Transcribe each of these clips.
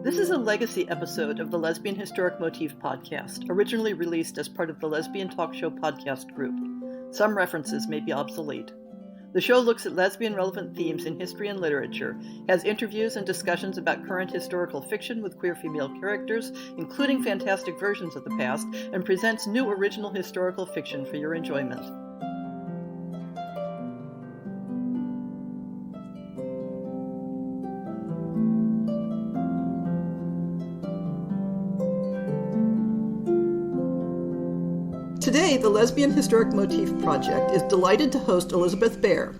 This is a legacy episode of the Lesbian Historic Motif podcast, originally released as part of the Lesbian Talk Show podcast group. Some references may be obsolete. The show looks at lesbian-relevant themes in history and literature, has interviews and discussions about current historical fiction with queer female characters, including fantastic versions of the past, and presents new original historical fiction for your enjoyment. Today, the Lesbian Historic Motif Project is delighted to host Elizabeth Bear.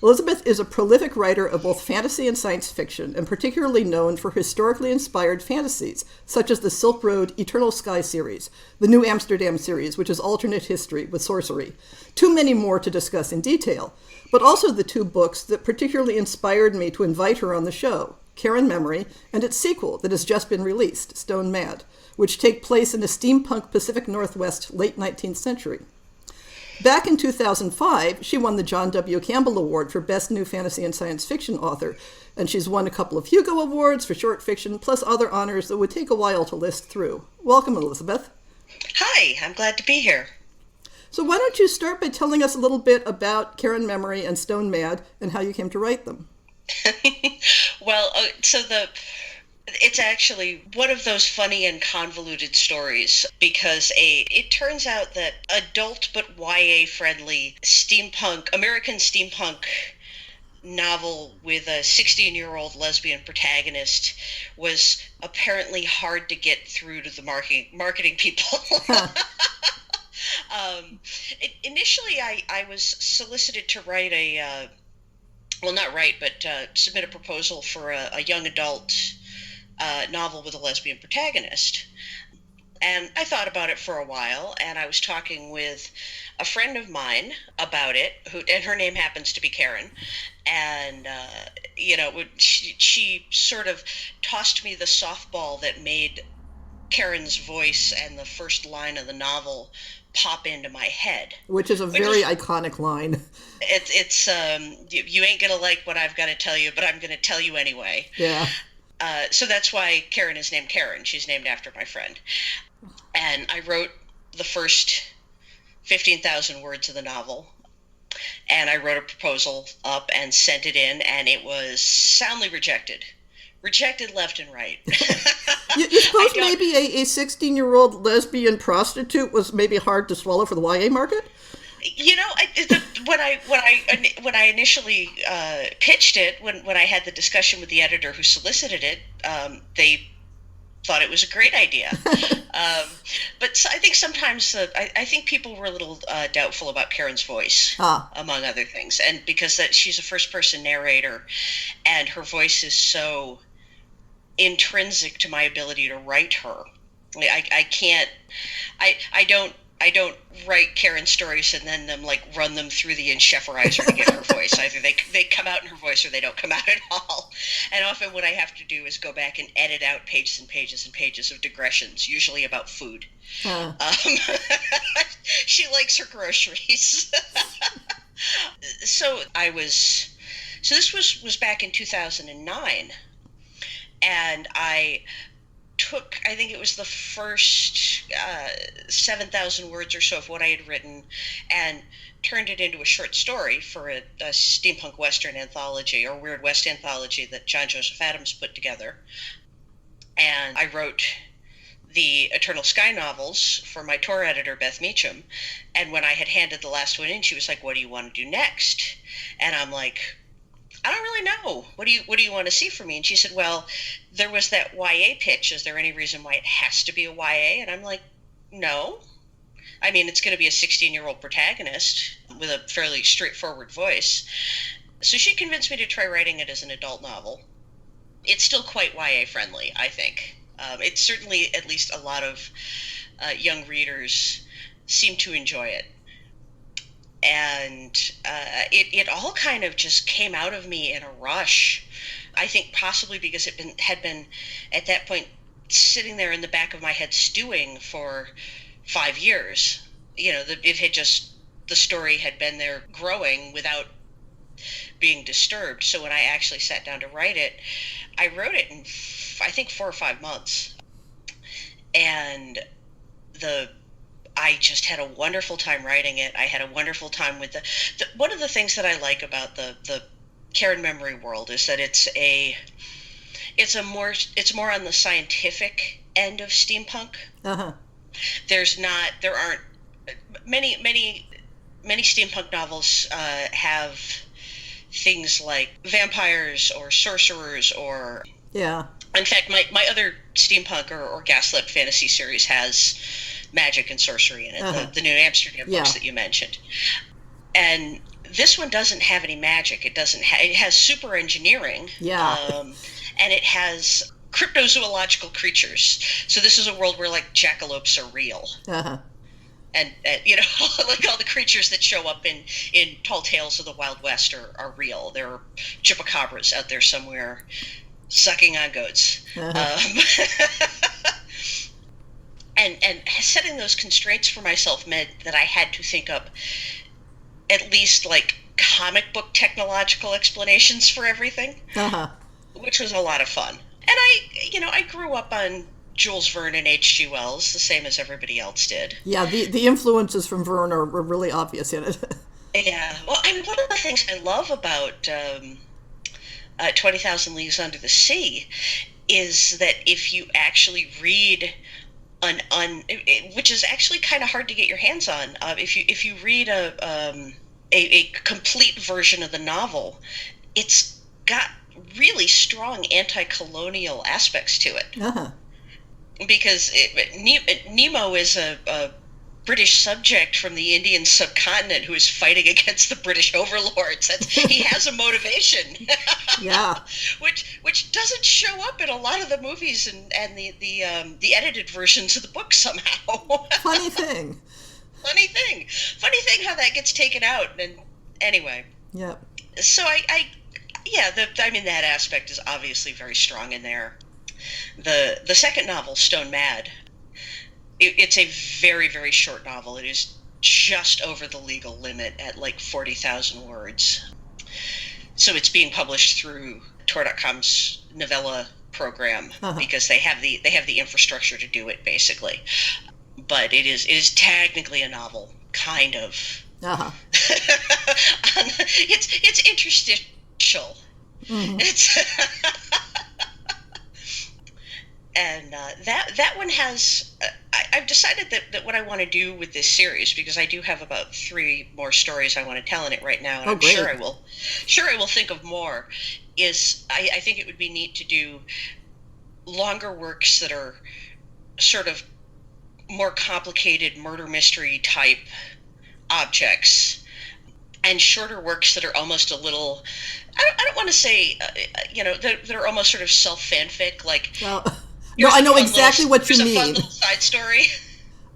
Elizabeth is a prolific writer of both fantasy and science fiction, and particularly known for historically inspired fantasies, such as the Silk Road Eternal Sky series, the New Amsterdam series, which is alternate history with sorcery. Too many more to discuss in detail, but also the two books that particularly inspired me to invite her on the show, Care and Memory, and its sequel that has just been released, Stone Mad, which take place in the steampunk Pacific Northwest late 19th century. Back in 2005, she won the John W. Campbell Award for Best New Fantasy and Science Fiction Author, and she's won a couple of Hugo Awards for short fiction, plus other honors that would take a while to list through. Welcome, Elizabeth. Hi, I'm glad to be here. So why don't you start by telling us a little bit about Care and Memory and Stone Mad and how you came to write them? Well, it's actually one of those funny and convoluted stories because it turns out that adult but YA-friendly American steampunk novel with a 16-year-old lesbian protagonist was apparently hard to get through to the marketing people. Initially, I was solicited to write submit a proposal for a young adult novel with a lesbian protagonist. And I thought about it for a while, and I was talking with a friend of mine about it, and her name happens to be Karen. And, she sort of tossed me the softball that made Karen's voice and the first line of the novel pop into my head. Which is a very iconic line. It's you ain't gonna like what I've got to tell you, but I'm gonna tell you anyway. Yeah. So that's why Karen is named Karen. She's named after my friend. And I wrote the first 15,000 words of the novel. And I wrote a proposal up and sent it in, and it was soundly rejected. Rejected left and right. You suppose maybe a 16-year-old lesbian prostitute was maybe hard to swallow for the YA market? You know, when I initially pitched it, when I had the discussion with the editor who solicited it, they thought it was a great idea. But I think sometimes I think people were a little doubtful about Karen's voice, among other things, and because she's a first-person narrator, and her voice is so intrinsic to my ability to write her. I don't write Karen stories and then run them through the enchepherizer to get her voice. Either they come out in her voice or they don't come out at all. And often what I have to do is go back and edit out pages and pages and pages of digressions, usually about food. She likes her groceries. So this was back in 2009. And I think it was the first 7,000 words or so of what I had written and turned it into a short story for a steampunk Western anthology or Weird West anthology that John Joseph Adams put together. And I wrote the Eternal Sky novels for my tour editor, Beth Meacham. And when I had handed the last one in, she was like, "What do you want to do next?" And I'm like, "I don't really know. What do you want to see from me?" And she said, "Well, there was that YA pitch. Is there any reason why it has to be a YA?" And I'm like, "No. I mean, it's going to be a 16-year-old protagonist with a fairly straightforward voice." So she convinced me to try writing it as an adult novel. It's still quite YA friendly, I think. It's certainly at least a lot of young readers seem to enjoy it. And it all kind of just came out of me in a rush. I think possibly because it had been at that point sitting there in the back of my head stewing for 5 years. You know, the story had been there growing without being disturbed. So when I actually sat down to write it, I wrote it in, I think, 4 or 5 months. And I just had a wonderful time writing it. I had a wonderful time with one of the things that I like about the Karen memory world is that it's more on the scientific end of steampunk. Uh-huh. There aren't many steampunk novels have things like vampires or sorcerers or, yeah. In fact, my other steampunk or gaslit fantasy series has magic and sorcery in it, Uh-huh. the New Amsterdam books that you mentioned. And this one doesn't have any magic. It has super engineering. Yeah. And it has cryptozoological creatures. So this is a world where, like, jackalopes are real. Uh-huh. And like all the creatures that show up in Tall Tales of the Wild West are real. There are chupacabras out there somewhere sucking on goats. Uh-huh. And setting those constraints for myself meant that I had to think up at least, like, comic book technological explanations for everything, Uh-huh. which was a lot of fun. And I grew up on Jules Verne and H.G. Wells, the same as everybody else did. Yeah, the influences from Verne are really obvious in it. Yeah. Well, one of the things I love about 20,000 Leagues Under the Sea is that if you actually read which is actually kind of hard to get your hands on, if you read a complete version of the novel, it's got really strong anti-colonial aspects to it. Uh-huh. Because Nemo is a British subject from the Indian subcontinent who is fighting against the British overlords. He has a motivation. Yeah. which doesn't show up in a lot of the movies and the edited versions of the book somehow. Funny thing how that gets taken out. And anyway. Yeah. So that aspect is obviously very strong in there. The second novel, Stone Mad, it's a very, very short novel. It is just over the legal limit at like 40,000 words. So it's being published through Tor.com's novella program, because they have the infrastructure to do it, basically. But it is technically a novel, kind of. Uh-huh. It's interstitial. Mm-hmm. And that one has. I've decided that what I want to do with this series, because I do have about 3 more stories I want to tell in it right now, and I'm sure I will think of more. Is I think it would be neat to do longer works that are sort of more complicated murder mystery type objects, and shorter works that are almost a little. I don't want to say, that are almost sort of self-fanfic, like. Well, no, I know exactly what you mean. Here's a fun little side story.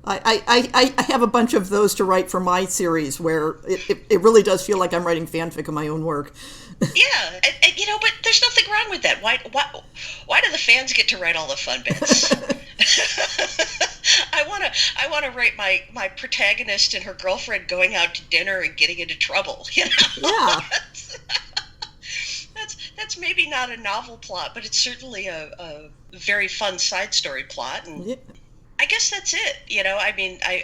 I have a bunch of those to write for my series where it really does feel like I'm writing fanfic of my own work. Yeah, and but there's nothing wrong with that. Why do the fans get to write all the fun bits? I want to write my protagonist and her girlfriend going out to dinner and getting into trouble. Yeah. That's maybe not a novel plot, but it's certainly a very fun side story plot. And Yeah. I guess that's it.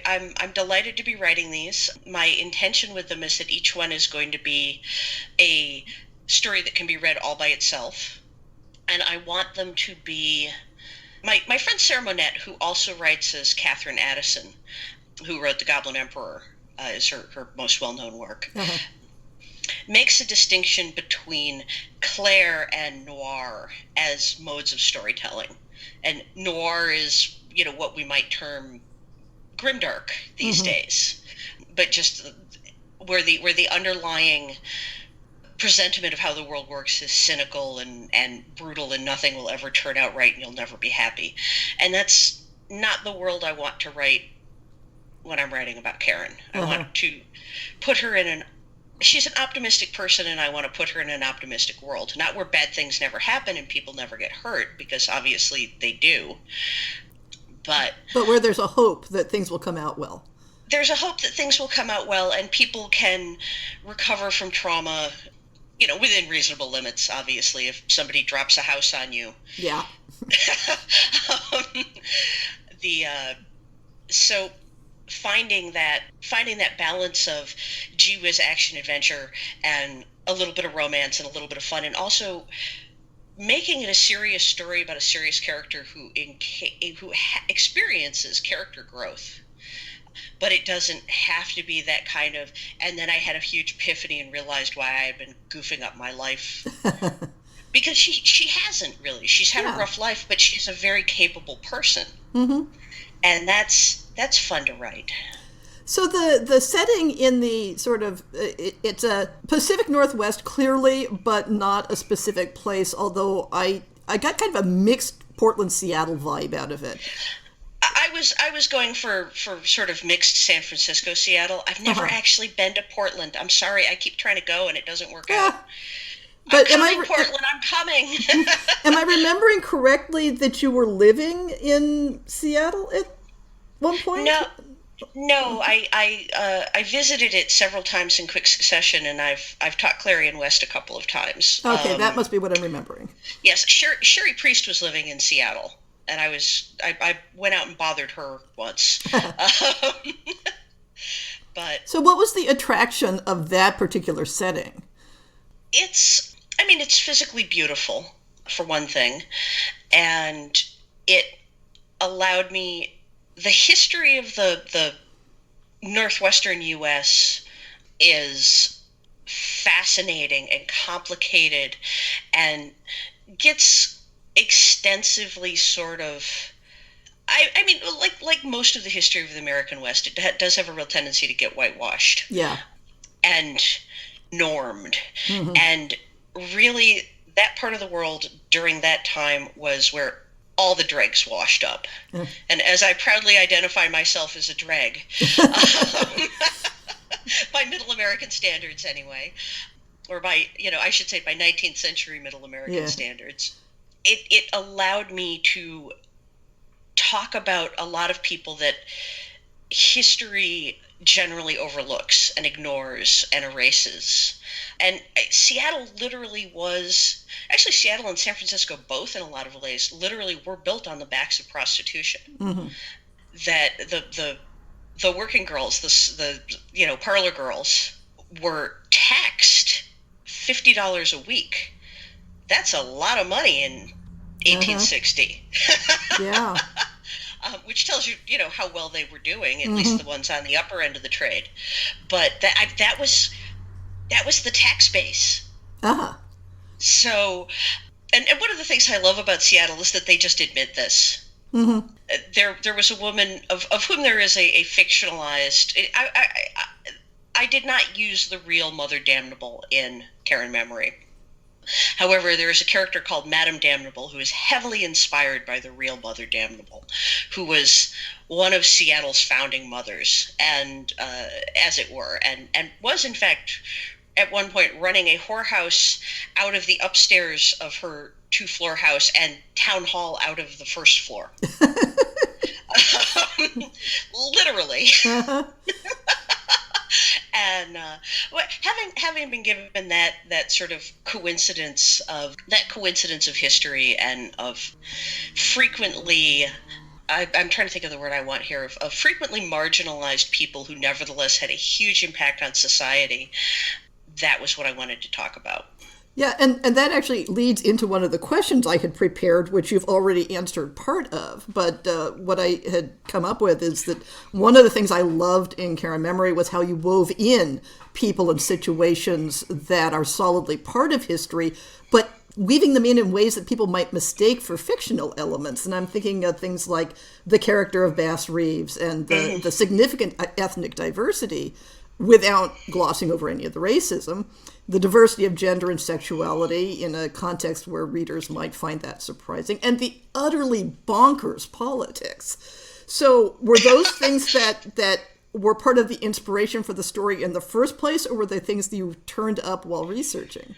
I'm delighted to be writing these. My intention with them is that each one is going to be a story that can be read all by itself. And I want them to be... My friend Sarah Monette, who also writes as Catherine Addison, who wrote The Goblin Emperor, is her most well-known work, makes a distinction between Claire and noir as modes of storytelling. And noir is, what we might term grimdark these days, but just where the underlying presentiment of how the world works is cynical and brutal, and nothing will ever turn out right, and you'll never be happy. And that's not the world I want to write when I'm writing about Karen. I want to put her in she's an optimistic person, and I want to put her in an optimistic world, not where bad things never happen and people never get hurt, because obviously they do. But where there's a hope that things will come out well. There's a hope that things will come out well, and people can recover from trauma within reasonable limits, obviously, if somebody drops a house on you. Yeah. um, the so finding that balance of gee whiz action adventure and a little bit of romance and a little bit of fun, and also making it a serious story about a serious character who experiences character growth, but it doesn't have to be that kind of, and then I had a huge epiphany and realized why I had been goofing up my life. Because she hasn't really. She's had a rough life, but she's a very capable person. Mm-hmm. And that's fun to write. So the setting in the sort of, it's a Pacific Northwest clearly, but not a specific place, although I got kind of a mixed Portland-Seattle vibe out of it. I was going for sort of mixed San Francisco, Seattle. I've never actually been to Portland. I'm sorry. I keep trying to go and it doesn't work out. But Portland, I'm coming. Am I remembering correctly that you were living in Seattle at one point? No. I visited it several times in quick succession, and I've taught Clarion West a couple of times. Okay, that must be what I'm remembering. Yes, Sherry Priest was living in Seattle, and I went out and bothered her once. But so, what was the attraction of that particular setting? It's physically beautiful, for one thing, and it allowed me, the history of the northwestern U.S. is fascinating and complicated and gets extensively sort of, like most of the history of the American West, it does have a real tendency to get whitewashed. Yeah. And normed. Mm-hmm. And really, that part of the world during that time was where all the dregs washed up. Mm. And as I proudly identify myself as a dreg, by Middle American standards anyway, or by, I should say by 19th century Middle American standards, it allowed me to talk about a lot of people that history generally overlooks and ignores and erases. And Seattle literally was, actually Seattle and San Francisco both in a lot of ways literally were built on the backs of prostitution. Mm-hmm. That the working girls, the parlor girls were taxed $50 a week. That's a lot of money in 1860. Yeah. Which tells you, how well they were doing, at least the ones on the upper end of the trade. But that was the tax base. Uh-huh. So, and one of the things I love about Seattle is that they just admit this. Mm-hmm. There was a woman of whom there is a fictionalized. I did not use the real Mother Damnable in Karen Memory. However, there is a character called Madame Damnable who is heavily inspired by the real Mother Damnable, who was one of Seattle's founding mothers, and as it were, and was in fact at one point running a whorehouse out of the upstairs of her 2-floor house and town hall out of the first floor. Literally. Uh-huh. And having been given that sort of coincidence of history and of frequently, I'm trying to think of the word I want here, of frequently marginalized people who nevertheless had a huge impact on society, that was what I wanted to talk about. Yeah, and that actually leads into one of the questions I had prepared, which you've already answered part of. But what I had come up with is that one of the things I loved in Karen Memory was how you wove in people and situations that are solidly part of history, but weaving them in ways that people might mistake for fictional elements. And I'm thinking of things like the character of Bass Reeves and the significant ethnic diversity without glossing over any of the racism, the diversity of gender and sexuality in a context where readers might find that surprising, and the utterly bonkers politics. So were those things that were part of the inspiration for the story in the first place, or were they things that you turned up while researching?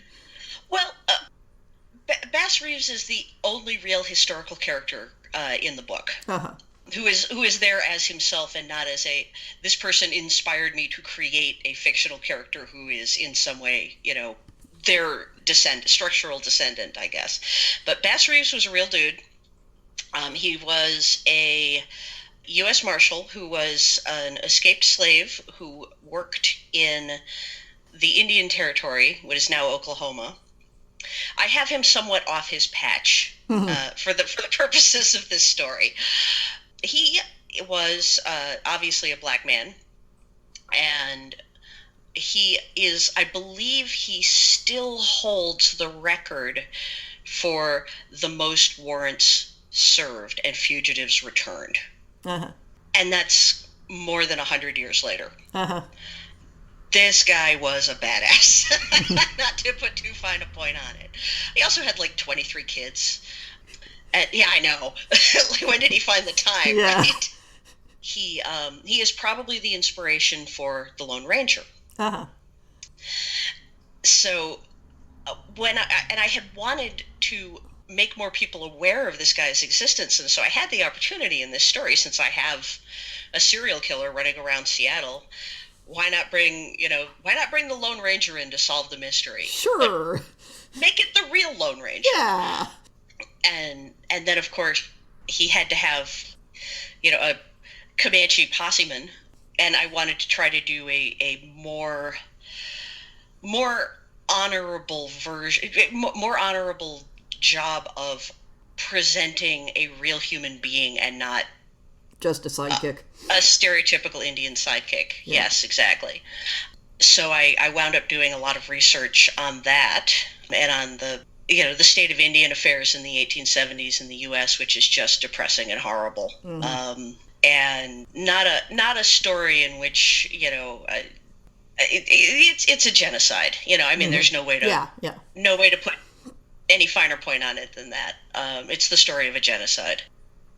Well, Bass Reeves is the only real historical character in the book. Uh-huh. Who is there as himself and not as this person inspired me to create a fictional character who is in some way, their structural descendant, I guess. But Bass Reeves was a real dude. He was a U.S. Marshal who was an escaped slave who worked in the Indian Territory, what is now Oklahoma. I have him somewhat off his patch for the purposes of this story. He was obviously a black man, and he is, I believe he still holds the record for the most warrants served and fugitives returned. And that's more than 100 years later. This guy was a badass, not to put too fine a point on it. He also had like 23 kids. Yeah, I know. When did he find the time, right? He is probably the inspiration for the Lone Ranger. So when I had wanted to make more people aware of this guy's existence, and so I had the opportunity in this story, since I have a serial killer running around Seattle. Why not bring the Lone Ranger in to solve the mystery? Sure. But make it the real Lone Ranger. Yeah. And then of course he had to have, a Comanche posseman, and I wanted to try to do a more honorable more honorable job of presenting a real human being and not just a sidekick. A stereotypical Indian sidekick. Yeah. Yes, exactly. So I wound up doing a lot of research on that and on the state of Indian affairs in the 1870s in the U.S., which is just depressing and horrible. And not a story in which, it's a genocide. There's no way to put any finer point on it than that. It's the story of a genocide.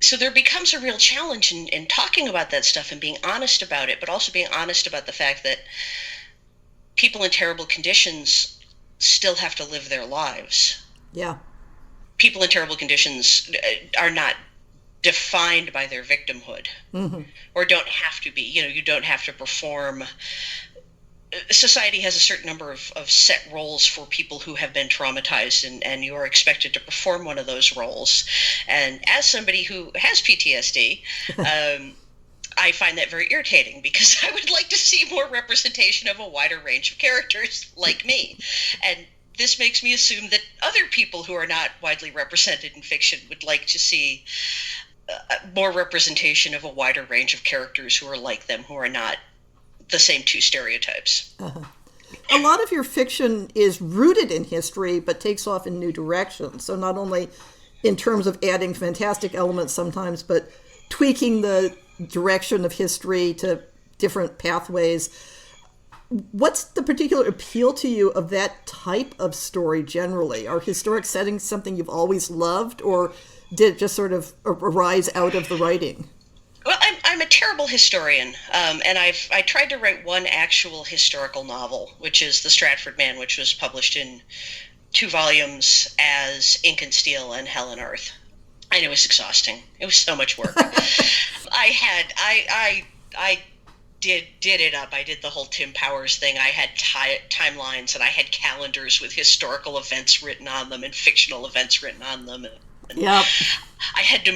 So there becomes a real challenge in talking about that stuff and being honest about it, but also being honest about the fact that people in terrible conditions still have to live their lives. Yeah. People in terrible conditions are not defined by their victimhood, or don't have to be. You don't have to perform. Society has a certain number of set roles for people who have been traumatized, and you are expected to perform one of those roles. And as somebody who has PTSD, I find that very irritating, because I would like to see more representation of a wider range of characters like me. And this makes me assume that other people who are not widely represented in fiction would like to see more representation of a wider range of characters who are like them, who are not the same two stereotypes. A lot of your fiction is rooted in history, but takes off in new directions. So not only in terms of adding fantastic elements sometimes, but tweaking the direction of history to different pathways. What's the particular appeal to you of that type of story generally? Are historic settings something you've always loved, or did it just sort of arise out of the writing? Well, I'm a terrible historian, and I tried to write one actual historical novel, which is The Stratford Man, which was published in 2 volumes as Ink and Steel and Hell and Earth, and it was exhausting. It was so much work. I did it up. I did the whole Tim Powers thing. I had timelines, and I had calendars with historical events written on them and fictional events written on them. Yep. I had to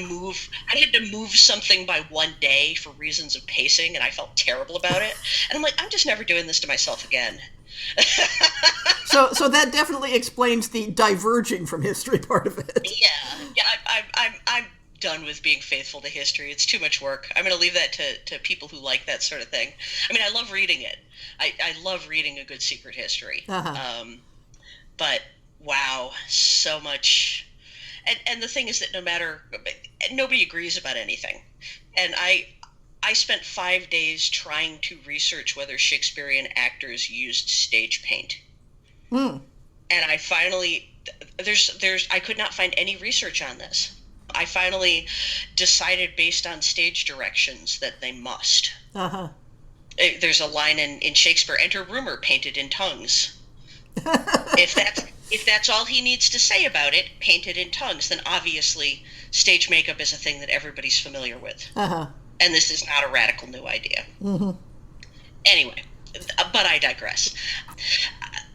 move something by one day for reasons of pacing, and I felt terrible about it. And I'm like, I'm just never doing this to myself again. So that definitely explains the diverging from history part of it. Yeah. I'm done with being faithful to history. It's too much work. I'm going to leave that to people who like that sort of thing. I mean, I love reading it. I love reading a good secret history. But wow, so much. And the thing is that nobody agrees about anything. And I spent 5 days trying to research whether Shakespearean actors used stage paint. And I finally, I could not find any research on this. I finally decided based on stage directions that they must. There's a line in Shakespeare, "Enter rumor painted in tongues." If that's all he needs to say about it, painted in tongues, then obviously stage makeup is a thing that everybody's familiar with. And this is not a radical new idea. Anyway, but I digress.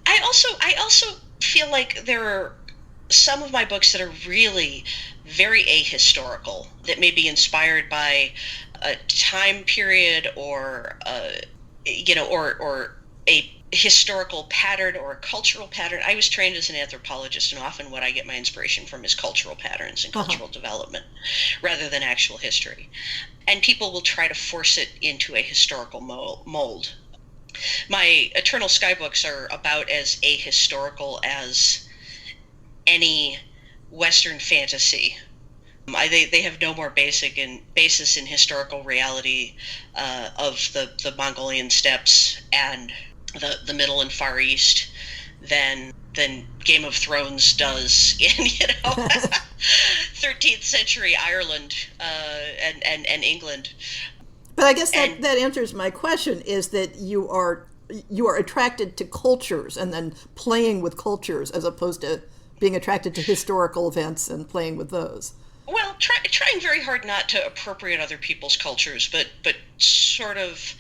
I also feel like there are some of my books that are really very ahistorical, that may be inspired by a time period or or a historical pattern or a cultural pattern. I was trained as an anthropologist, and often what I get my inspiration from is cultural patterns and cultural development rather than actual history. And people will try to force it into a historical mold. My Eternal Sky books are about as ahistorical as any Western fantasy. They have no more basis in historical reality of the Mongolian steppes and the Middle and Far East than Game of Thrones does in 13th century Ireland and England. But I guess that answers my question, is that you are attracted to cultures and then playing with cultures as opposed to being attracted to historical events and playing with those. Well, trying very hard not to appropriate other people's cultures, but sort of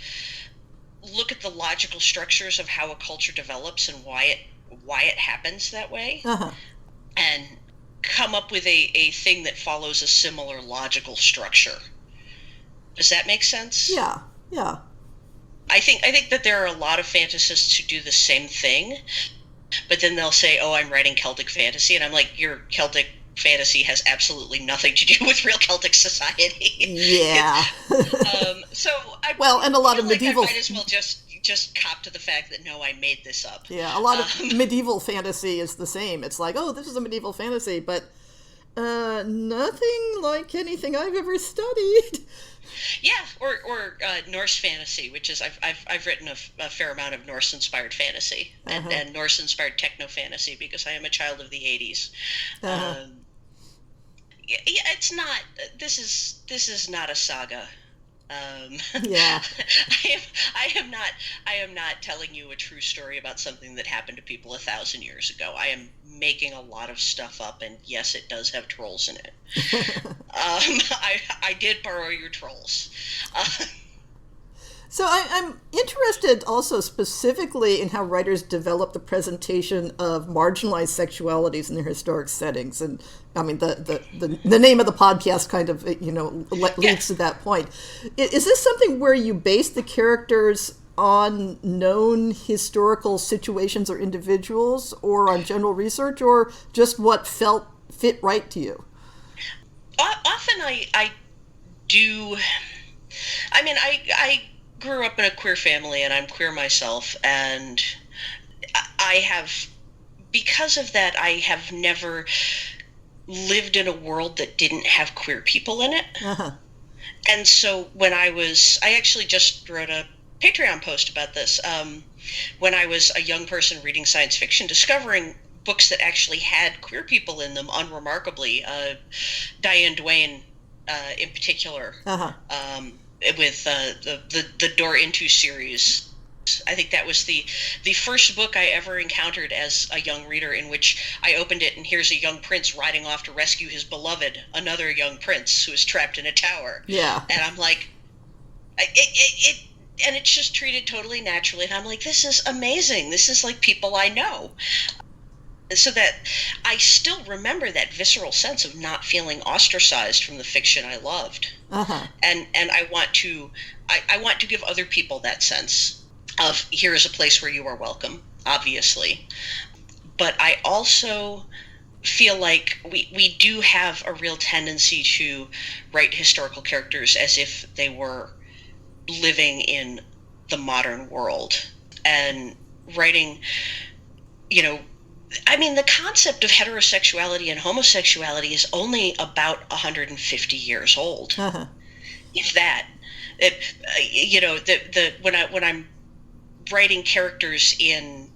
look at the logical structures of how a culture develops and why it happens that way, and come up with a thing that follows a similar logical structure. Does that make sense? Yeah. I think that there are a lot of fantasists who do the same thing, but then they'll say, "Oh, I'm writing Celtic fantasy," and I'm like, "Your Celtic fantasy has absolutely nothing to do with real Celtic society." Yeah. And a lot of medieval. I might as well just cop to the fact that no, I made this up. Yeah, a lot of medieval fantasy is the same. It's like, oh, this is a medieval fantasy, but nothing like anything I've ever studied. Yeah, or Norse fantasy, which is I've written a fair amount of Norse-inspired fantasy and Norse-inspired techno fantasy because I am a child of the 80s. It's not. This is not a saga. Yeah. I am not telling you a true story about something that happened to people 1,000 years ago. I am making a lot of stuff up, and yes, it does have trolls in it. I did borrow your trolls. So I'm interested also specifically in how writers develop the presentation of marginalized sexualities in their historic settings. And I mean, the name of the podcast kind of, leads to that point. Is this something where you base the characters on known historical situations or individuals, or on general research, or just what fit right to you? Often I do. I mean, I grew up in a queer family, and I'm queer myself, and because of that, I have never lived in a world that didn't have queer people in it. And so when I actually just wrote a Patreon post about this, when I was a young person reading science fiction, discovering books that actually had queer people in them unremarkably, Diane Duane in particular, with the Door Into series. I think that was the first book I ever encountered as a young reader, in which I opened it and here's a young prince riding off to rescue his beloved, another young prince who is trapped in a tower. Yeah. And I'm like, and it's just treated totally naturally, and I'm like, this is amazing. This is like people I know. So that I still remember that visceral sense of not feeling ostracized from the fiction I loved. And I want to give other people that sense of, here is a place where you are welcome, obviously. But I also feel like we do have a real tendency to write historical characters as if they were living in the modern world, and writing, I mean, the concept of heterosexuality and homosexuality is only about 150 years old, if that. When I'm writing characters in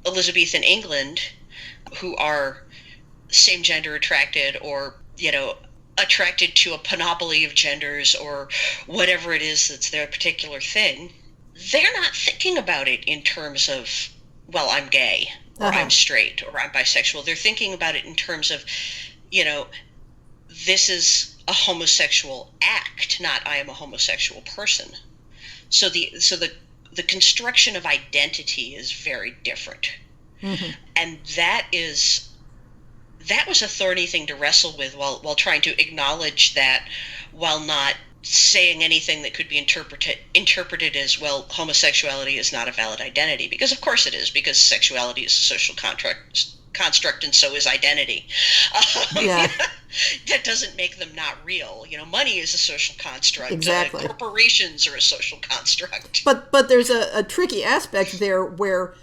Elizabethan England who are same-gender attracted, or attracted to a panoply of genders, or whatever it is that's their particular thing, they're not thinking about it in terms of, well, I'm gay, or I'm straight, or I'm bisexual. They're thinking about it in terms of, this is a homosexual act, not I am a homosexual person. So the construction of identity is very different. And that was a thorny thing to wrestle with while trying to acknowledge that, while not saying anything that could be interpreted as, well, homosexuality is not a valid identity, because of course it is, because sexuality is a social construct, and so is identity. Yeah. That doesn't make them not real. Money is a social construct. Exactly. Corporations are a social construct. But there's a tricky aspect there where,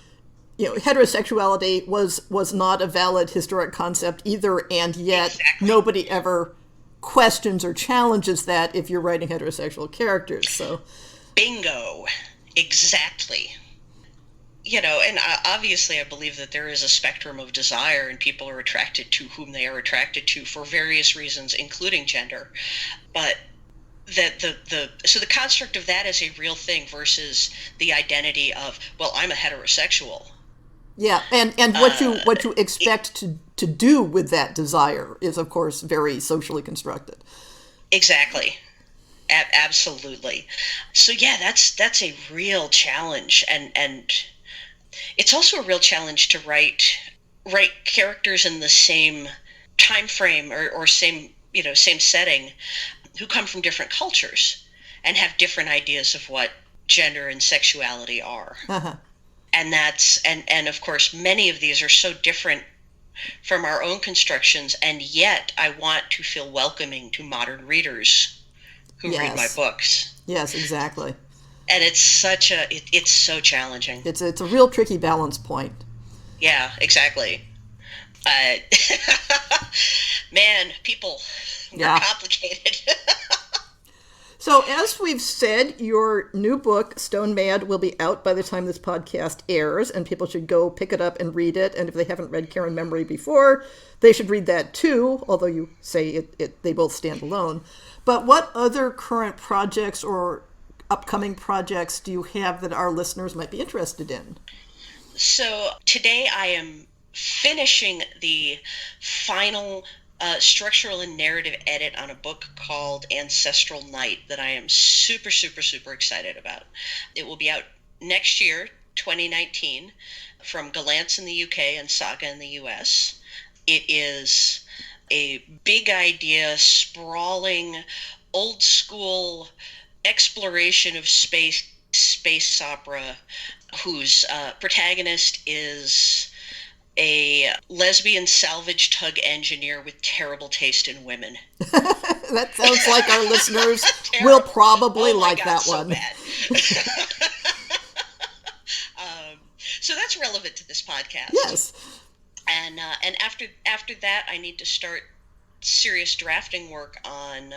heterosexuality was not a valid historic concept either, and yet Exactly. nobody ever questions or challenges that if you're writing heterosexual characters. So, Bingo. Exactly. And obviously I believe that there is a spectrum of desire, and people are attracted to whom they are attracted to for various reasons, including gender. But that so the construct of that is a real thing versus the identity of, well, I'm a heterosexual. yeah, and what you expect to do with that desire is, of course, very socially constructed. Exactly. Absolutely. So yeah, that's a real challenge, and it's also a real challenge to write characters in the same time frame or same setting, who come from different cultures and have different ideas of what gender and sexuality are. Uh-huh. And that's and of course many of these are so different from our own constructions, and yet I want to feel welcoming to modern readers who read my books. Yes, exactly. And it's it's so challenging. It's a real tricky balance point. Yeah, exactly. Man, people are complicated. So, as we've said, your new book, Stone Mad, will be out by the time this podcast airs, and people should go pick it up and read it. And if they haven't read Care and Memory before, they should read that too, although you say they both stand alone. But what other current projects or upcoming projects do you have that our listeners might be interested in? So today I am finishing the final structural and narrative edit on a book called Ancestral Night that I am super, super, super excited about. It will be out next year, 2019, from Galance in the UK and Saga in the US. It is a big idea, sprawling, old school exploration of space opera, whose protagonist is a lesbian salvage tug engineer with terrible taste in women. That sounds like our listeners will probably like that one. So that's relevant to this podcast. Yes. And after that, I need to start serious drafting work on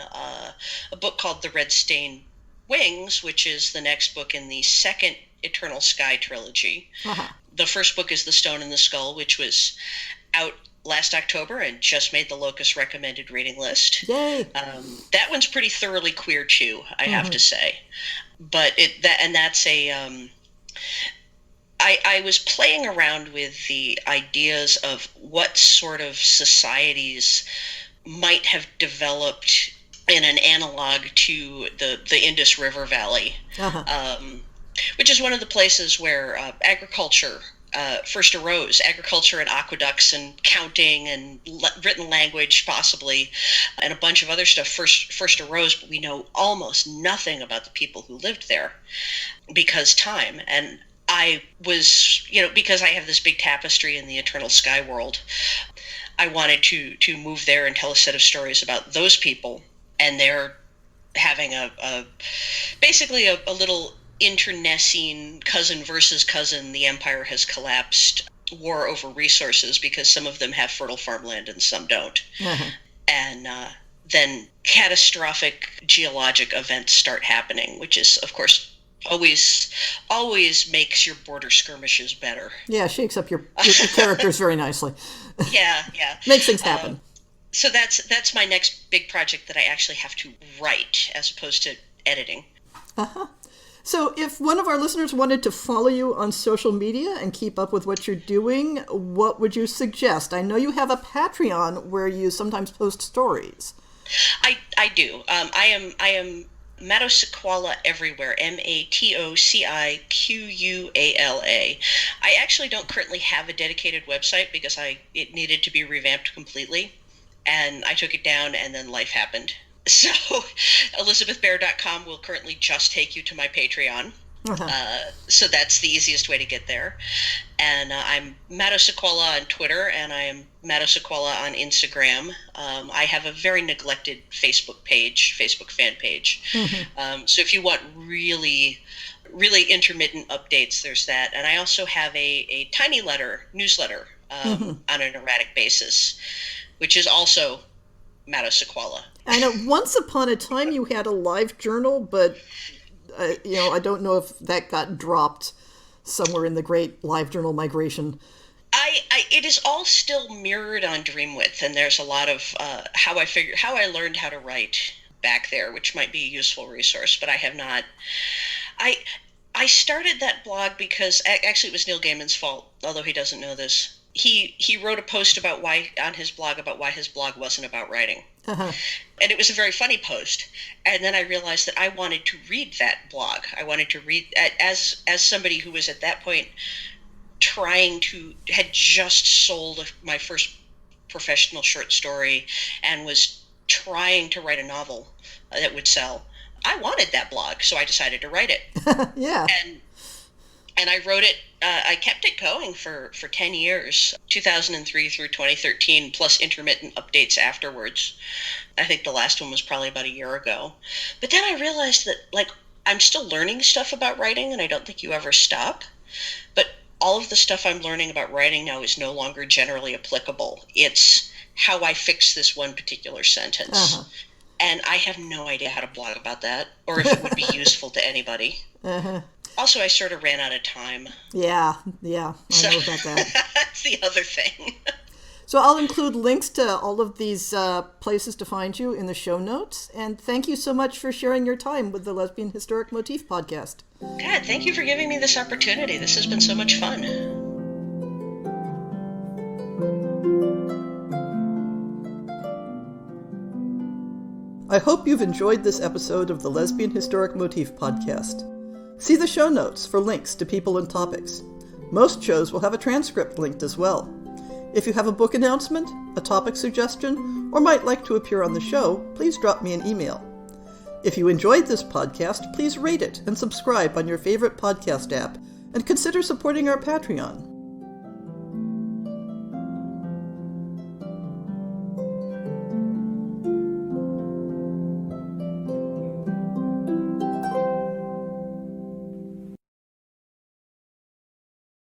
a book called The Red Stained Wings, which is the next book in the second Eternal Sky trilogy. Uh-huh. The first book is The Stone in the Skull, which was out last October and just made the Locus recommended reading list. Yay! That one's pretty thoroughly queer too, I have to say. But that's a I was playing around with the ideas of what sort of societies might have developed in an analog to the Indus River Valley, which is one of the places where agriculture first arose. Agriculture and aqueducts and counting and written language possibly, and a bunch of other stuff first arose, but we know almost nothing about the people who lived there because time. And I was, because I have this big tapestry in the Eternal Sky world, I wanted to move there and tell a set of stories about those people, and they're having basically a little internecine cousin versus cousin, the empire has collapsed, war over resources, because some of them have fertile farmland and some don't. And then catastrophic geologic events start happening, which is, of course, always makes your border skirmishes better. Yeah, shakes up your characters very nicely. Yeah. Makes things happen. So that's my next big project that I actually have to write as opposed to editing. So if one of our listeners wanted to follow you on social media and keep up with what you're doing, what would you suggest? I know you have a Patreon where you sometimes post stories. I do. I am Matosequala everywhere, Matociquiquala. I actually don't currently have a dedicated website because it needed to be revamped completely, and I took it down, and then life happened. So ElizabethBear.com will currently just take you to my Patreon. So that's the easiest way to get there. And I'm Matosequala on Twitter, and I am Matosequala on Instagram. I have a very neglected Facebook fan page. So if you want really, really intermittent updates, there's that. And I also have a tiny newsletter on an erratic basis, which is also Matosequala. I know once upon a time you had a live journal, but I don't know if that got dropped somewhere in the great live journal migration. It is all still mirrored on Dreamwidth, and there's a lot of how I learned how to write back there, which might be a useful resource, but I have not. I started that blog because actually it was Neil Gaiman's fault, although he doesn't know this. He wrote a post on his blog about why his blog wasn't about writing. And it was a very funny post. And then I realized that I wanted to read that blog. I wanted to read, as somebody who was at that point had just sold my first professional short story and was trying to write a novel that would sell. I wanted that blog, so I decided to write it. Yeah. And I wrote it, I kept it going for 10 years, 2003 through 2013, plus intermittent updates afterwards. I think the last one was probably about a year ago. But then I realized that, I'm still learning stuff about writing, and I don't think you ever stop. But all of the stuff I'm learning about writing now is no longer generally applicable. It's how I fix this one particular sentence. And I have no idea how to blog about that, or if it would be useful to anybody. Also, I sort of ran out of time. Yeah, I know about that. That's the other thing. So I'll include links to all of these places to find you in the show notes. And thank you so much for sharing your time with the Lesbian Historic Motif Podcast. God, thank you for giving me this opportunity. This has been so much fun. I hope you've enjoyed this episode of the Lesbian Historic Motif Podcast. See the show notes for links to people and topics. Most shows will have a transcript linked as well. If you have a book announcement, a topic suggestion, or might like to appear on the show, please drop me an email. If you enjoyed this podcast, please rate it and subscribe on your favorite podcast app, and consider supporting our Patreon.